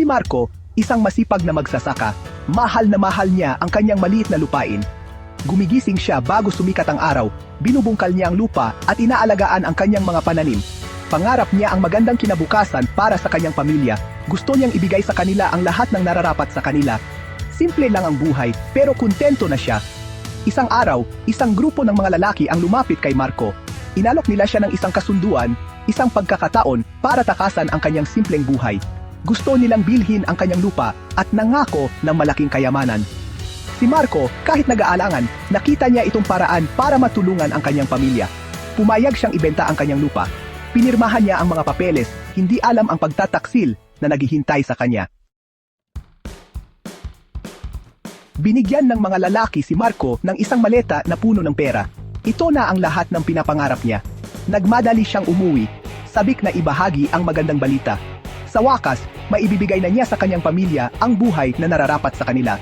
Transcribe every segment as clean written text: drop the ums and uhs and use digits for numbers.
Si Marco, isang masipag na magsasaka, mahal na mahal niya ang kanyang maliit na lupain. Gumigising siya bago sumikat ang araw, binubungkal niya ang lupa at inaalagaan ang kanyang mga pananim. Pangarap niya ang magandang kinabukasan para sa kanyang pamilya. Gusto niyang ibigay sa kanila ang lahat ng nararapat sa kanila. Simple lang ang buhay, pero kontento na siya. Isang araw, isang grupo ng mga lalaki ang lumapit kay Marco. Inalok nila siya ng isang kasunduan, isang pagkakataon para takasan ang kanyang simpleng buhay. Gusto nilang bilhin ang kanyang lupa at nangako ng malaking kayamanan. Si Marco, kahit nag-aalangan, nakita niya itong paraan para matulungan ang kanyang pamilya. Pumayag siyang ibenta ang kanyang lupa. Pinirmahan niya ang mga papeles, hindi alam ang pagtataksil na naghihintay sa kanya. Binigyan ng mga lalaki si Marco ng isang maleta na puno ng pera. Ito na ang lahat ng pinapangarap niya. Nagmadali siyang umuwi, sabik na ibahagi ang magandang balita. Sa wakas, maibibigay na niya sa kanyang pamilya ang buhay na nararapat sa kanila.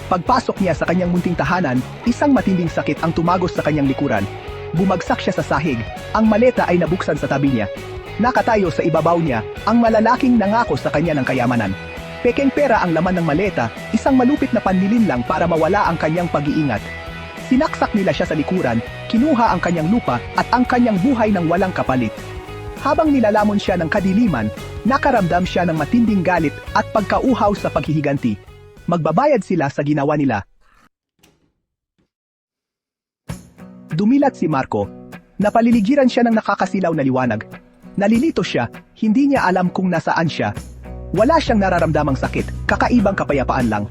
Pagpasok niya sa kanyang munting tahanan, isang matinding sakit ang tumagos sa kanyang likuran. Bumagsak siya sa sahig, ang maleta ay nabuksan sa tabi niya. Nakatayo sa ibabaw niya, ang malalaking nangako sa kanya ng kayamanan. Pekeng pera ang laman ng maleta, isang malupit na panlilin lang para mawala ang kanyang pag-iingat. Sinaksak nila siya sa likuran, kinuha ang kanyang lupa at ang kanyang buhay ng walang kapalit. Habang nilalamon siya ng kadiliman, nakaramdam siya ng matinding galit at pagkauhaw sa paghihiganti. Magbabayad sila sa ginawa nila. Dumilat si Marco. Napaliligiran siya ng nakakasilaw na liwanag. Nalilito siya, hindi niya alam kung nasaan siya. Wala siyang nararamdamang sakit, kakaibang kapayapaan lang.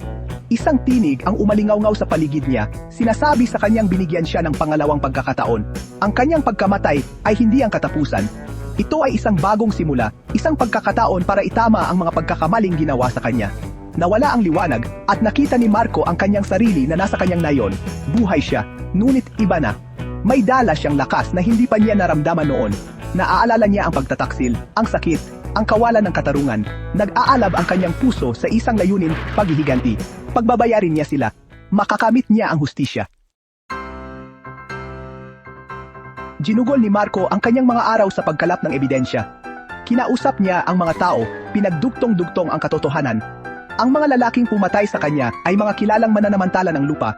Isang tinig ang umalingaw-ngaw sa paligid niya, sinasabi sa kanyang binigyan siya ng pangalawang pagkakataon. Ang kanyang pagkamatay ay hindi ang katapusan. Ito ay isang bagong simula, isang pagkakataon para itama ang mga pagkakamaling ginawa sa kanya. Nawala ang liwanag at nakita ni Marco ang kanyang sarili na nasa kanyang nayon. Buhay siya, ngunit iba na. May dala siyang lakas na hindi pa niya naramdaman noon. Naaalala niya ang pagtataksil, ang sakit, ang kawalan ng katarungan. Nag-aalab ang kanyang puso sa isang layunin, paghihiganti. Pagbabayarin niya sila, makakamit niya ang hustisya. Ginugol ni Marco ang kanyang mga araw sa pagkalap ng ebidensya. Kinausap niya ang mga tao, pinagdugtong-dugtong ang katotohanan. Ang mga lalaking pumatay sa kanya ay mga kilalang mananamantala ng lupa.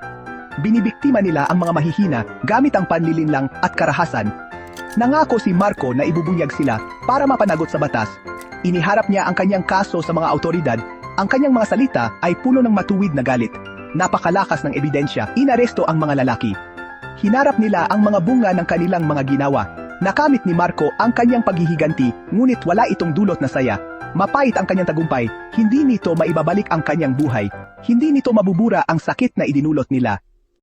Binibiktima nila ang mga mahihina gamit ang panlilinlang at karahasan. Nangako si Marco na ibubunyag sila para mapanagot sa batas. Iniharap niya ang kanyang kaso sa mga autoridad. Ang kanyang mga salita ay puno ng matuwid na galit. Napakalakas ng ebidensya, inaresto ang mga lalaki. Hinarap nila ang mga bunga ng kanilang mga ginawa. Nakamit ni Marco ang kanyang paghihiganti, ngunit wala itong dulot na saya. Mapait ang kanyang tagumpay, hindi nito maibabalik ang kanyang buhay. Hindi nito mabubura ang sakit na idinulot nila.